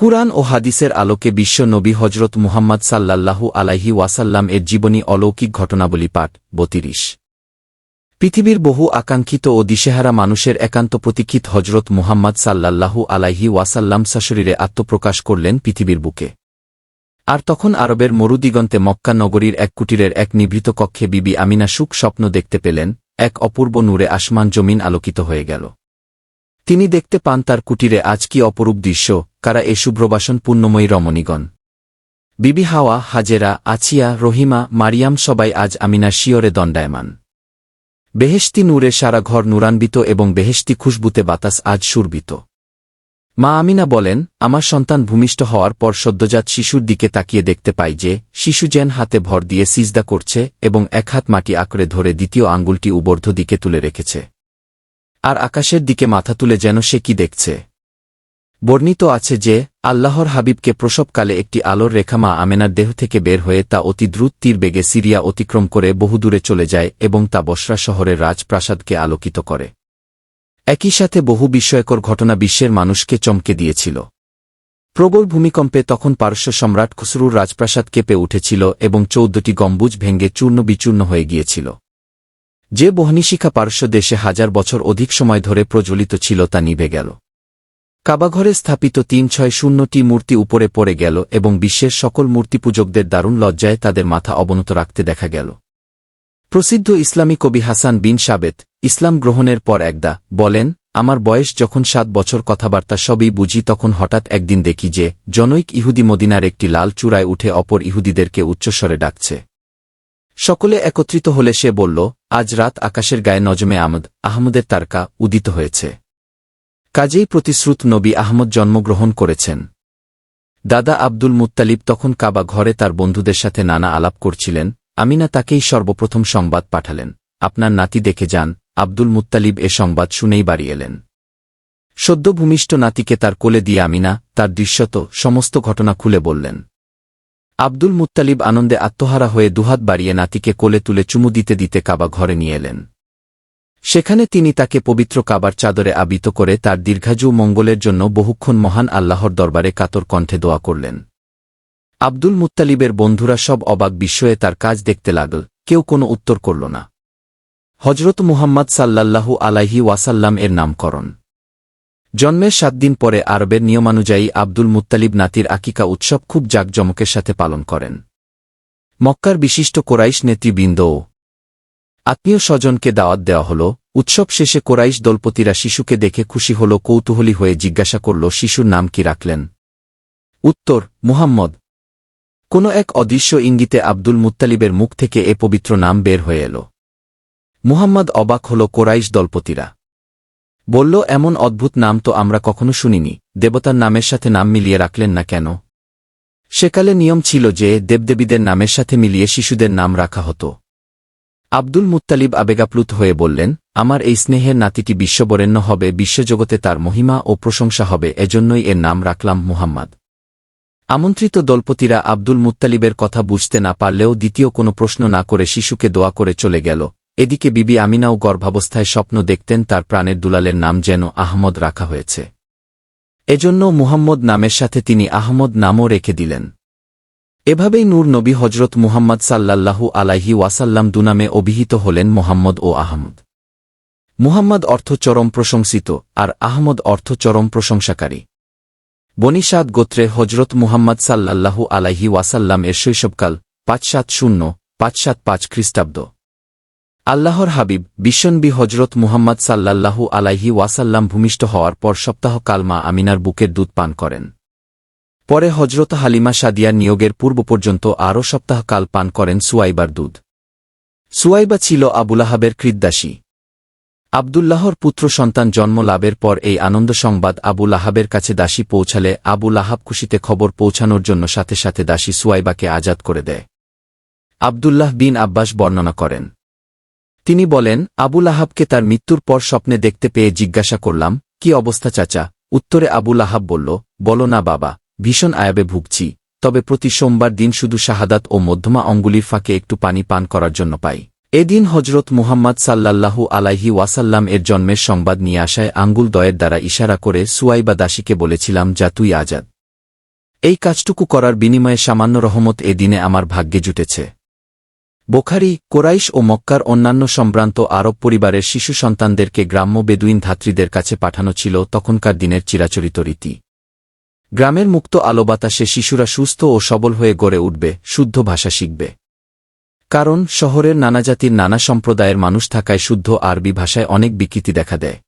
কুরআন ও হাদিসের আলোকে বিশ্ব নবী হজরত মুহাম্মদ সাল্লাল্লাহু আলাইহি ওয়াসাল্লাম এর জীবনী অলৌকিক ঘটনাবলী পাঠ ৩২। পৃথিবীর বহু আকাঙ্ক্ষিত ও দিশেহারা মানুষের একান্ত প্রতীক্ষিত হজরত মুহাম্মদ সাল্লাল্লাহু আলাইহি ওয়াসাল্লাম সশরীরে আত্মপ্রকাশ করলেন পৃথিবীর বুকে। আর তখন আরবের মরুদিগন্তে মক্কা নগরীর এক কুটিরের এক নিভৃত কক্ষে বিবি আমিনা সুখ স্বপ্ন দেখতে পেলেন, এক অপূর্ব নূরে আসমান জমিন আলোকিত হয়ে গেল। তিনি দেখতে পান তার কুটিরে আজ কি অপরূপ দৃশ্য, কারা এ শুভ্রবাসন পুণ্যময়ী রমণীগণ। বিবি হাওয়া, হাজেরা, আছিয়া, রহিমা, মারিয়াম সবাই আজ আমিনার শিয়রে দণ্ডায়মান। বেহেশতি নূরে সারা ঘর নূরান্বিত এবং বেহেশতি খুশবুতে বাতাস আজ সুরভিত। মা আমিনা বলেন, আমার সন্তান ভূমিষ্ঠ হওয়ার পর সদ্যজাত শিশুর দিকে তাকিয়ে দেখতে পাই যে শিশু যেন হাতে ভর দিয়ে সিজদা করছে এবং এক হাত মাটি আঁকড়ে ধরে দ্বিতীয় আঙ্গুলটি উবর্ধ দিকে তুলে রেখেছে। আর আকাশের দিকে মাথা তুলে যেন সে কি দেখছে। বর্ণিত আছে যে আল্লাহর হাবিবকে প্রসবকালে একটি আলোর রেখা মা আমেনার দেহ থেকে বের হয়ে তা অতি দ্রুত তীর বেগে সিরিয়া অতিক্রম করে বহুদূরে চলে যায় এবং তা বসরা শহরের রাজপ্রাসাদকে আলোকিত করে। একই সাথে বহু বিস্ময়কর ঘটনা বিশ্বের মানুষকে চমকে দিয়েছিল। প্রবল ভূমিকম্পে তখন পারস্য সম্রাট খসরুর রাজপ্রাসাদ কেঁপে উঠেছিল এবং ১৪টি গম্বুজ ভেঙে চূর্ণ বিচূর্ণ হয়ে গিয়েছিল। যে বহ্নিশিখা পারস্য দেশে হাজার বছর অধিক সময় ধরে প্রজ্বলিত ছিল তা নিভে গেল। কাবাঘরে স্থাপিত ৩৬০টি মূর্তি উপরে পড়ে গেল এবং বিশ্বের সকল মূর্তিপূজকদের দারুণ লজ্জায় তাদের মাথা অবনত রাখতে দেখা গেল। প্রসিদ্ধ ইসলামী কবি হাসান বিন সাবেত ইসলাম গ্রহণের পর একদা বলেন, আমার বয়স যখন ৭ বছর, কথাবার্তা সবই বুঝি, তখন হঠাৎ একদিন দেখি যে জনৈক ইহুদি মদিনার একটি লাল চূড়ায় উঠে অপর ইহুদিদেরকে উচ্চস্বরে ডাকছে। সকলে একত্রিত হলে সে বলল, আজ রাত আকাশের গায়ে নজমে আহমদের তারকা উদিত হয়েছে। কাজেই প্রতিশ্রুত নবী আহমদ জন্মগ্রহণ করেছেন। দাদা আব্দুল মুত্তালিব তখন কাবা ঘরে তার বন্ধুদের সাথে নানা আলাপ করছিলেন। আমিনা তাকেই সর্বপ্রথম সংবাদ পাঠালেন, আপনার নাতি দেখে যান। আব্দুল মুত্তালিব এ সংবাদ শুনেই বাড়ি এলেন। সদ্য ভূমিষ্ঠ নাতিকে তার কোলে দিয়ে আমিনা তার দৃশ্যত সমস্ত ঘটনা খুলে বললেন। আব্দুল মুত্তালিব আনন্দে আত্মহারা হয়ে দুহাত বাড়িয়ে নাতিকে কোলে তুলে চুমু দিতে দিতে কাবা ঘরে নিয়ে এলেন। সেখানে তিনি তাকে পবিত্র কাবার চাদরে আবৃত করে তার দীর্ঘায়ু মঙ্গলের জন্য বহুক্ষণ মহান আল্লাহর দরবারে কাতর কণ্ঠে দোয়া করলেন। আব্দুল মুত্তালিবের বন্ধুরা সব অবাক বিস্ময়ে তার কাজ দেখতে লাগল, কেউ কোনো উত্তর করল না। হজরত মুহাম্মদ সাল্লাল্লাহু আলাইহি ওয়াসাল্লাম এর নামকরণ। জন্মের ৭ দিন পরে আরবের নিয়মানুযায়ী আব্দুল মুত্তালিব নাতির আকিকা উৎসব খুব জাঁকজমকের সাথে পালন করেন। মক্কার বিশিষ্ট কোরাইশ নেতৃবৃন্দ ও আত্মীয় স্বজনকে দাওয়াত দেওয়া হল। উৎসব শেষে কোরাইশ দলপতিরা শিশুকে দেখে খুশি হল, কৌতূহলী হয়ে জিজ্ঞাসা করল, শিশুর নাম কি রাখলেন? উত্তর, মুহাম্মদ। কোনো এক অদৃশ্য ইঙ্গিতে আব্দুল মুত্তালিবের মুখ থেকে এ পবিত্র নাম বের হয়ে এল। মুহাম্মদ অবাক হল। কোরাইশ দলপতিরা বলল, এমন অদ্ভুত নাম তো আমরা কখনো শুনিনি। দেবতার নামের সাথে নাম মিলিয়ে রাখলেন না কেন? সেকালে নিয়ম ছিল যে দেবদেবীদের নামের সাথে মিলিয়ে শিশুদের নাম রাখা হতো। আব্দুল মুত্তালিব আবেগাপ্লুত হয়ে বললেন, আমার এই স্নেহের নাতিটি বিশ্ববরেণ্য হবে, বিশ্বজগতে তার মহিমা ও প্রশংসা হবে, এজন্যই এর নাম রাখলাম মুহাম্মদ। আমন্ত্রিত দলপতিরা আব্দুল মুত্তালিবের কথা বুঝতে না পারলেও দ্বিতীয় কোনো প্রশ্ন না করে শিশুকে দোয়া করে চলে গেল। এদিকে বিবি আমিনাও গর্ভাবস্থায় স্বপ্ন দেখতেন তার প্রাণের দুলালের নাম যেন আহমদ রাখা হয়েছে। এজন্য মুহাম্মদ নামের সাথে তিনি আহমদ নামও রেখে দিলেন। এভাবেই নূর নবী হজরত মুহাম্মদ সাল্লাল্লাহু আলাইহি ওয়াসাল্লাম দুনামে অভিহিত হলেন, মোহাম্মদ ও আহমদ। মুহাম্মদ অর্থ চরম প্রশংসিত আর আহমদ অর্থ চরম প্রশংসাকারী। বনি সাদ গোত্রে হজরত মুহাম্মদ সাল্লাল্লাহু আলাইহি ওয়াসাল্লাম এর শৈশবকাল ৫৭০-৫৭৫ খ্রিস্টাব্দ। আল্লাহর হাবিব বিশ্বনবী হজরত মুহাম্মদ সাল্লাল্লাহু আলাইহি ওয়াসাল্লাম ভূমিষ্ঠ হওয়ার পর সপ্তাহকাল মা আমিনার বুকের দুধ পান করেন। পরে হজরত হালিমা সাদিয়ার নিয়োগের পূর্ব পর্যন্ত আরও সপ্তাহকাল পান করেন সুয়াইবার দুধ। সুয়াইবা ছিল আবু লাহাবের কৃতদাসী। আবদুল্লাহর পুত্র সন্তান জন্ম লাভের পর এই আনন্দ সংবাদ আবু লাহাবের কাছে দাসী পৌঁছালে আবু লাহাব খুশিতে খবর পৌঁছানোর জন্য সাথে সাথে দাসী সুয়াইবাকে আজাদ করে দেয়। আবদুল্লাহ বিন আব্বাস বর্ণনা করেন, তিনি বলেন, আবু লাহাবকে তার মৃত্যুর পর স্বপ্নে দেখতে পেয়ে জিজ্ঞাসা করলাম, কি অবস্থা চাচা? উত্তরে আবু লাহাব বলল, বলো না বাবা, ভীষণ আয়াবে ভুগছি, তবে প্রতি সোমবার দিন শুধু শাহাদাত ও মধ্যমা অঙ্গুলির ফাঁকে একটু পানি পান করার জন্য পাই। এদিন হজরত মুহাম্মদ সাল্লাল্লাহু আলাইহি ওয়াসাল্লাম এর জন্মের সংবাদ নিয়ে আসায় আঙ্গুল দয়ের দ্বারা ইশারা করে সুয়াইবা দাসীকে বলেছিলাম, যা তুই আজাদ। এই কাজটুকু করার বিনিময়ে সামান্য রহমত এ দিনে আমার ভাগ্যে জুটেছে। বোখারি। কোরাইশ ও মক্কার অন্যান্য সম্ভ্রান্ত আরব পরিবারের শিশু সন্তানদেরকে গ্রাম্য বেদুইন ধাত্রীদের কাছে পাঠানো ছিল তখনকার দিনের চিরাচরিত রীতি। গ্রামের মুক্ত আলো বাতাসে শিশুরা সুস্থ ও সবল হয়ে গড়ে উঠবে, শুদ্ধ ভাষা শিখবে। কারণ শহরের নানা জাতির নানা সম্প্রদায়ের মানুষ থাকায় শুদ্ধ আরবি ভাষায় অনেক বিকৃতি দেখা দেয়।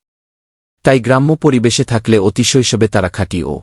তাই গ্রাম্য পরিবেশে থাকলে অতিশৈশবে তারা খাঁটি ও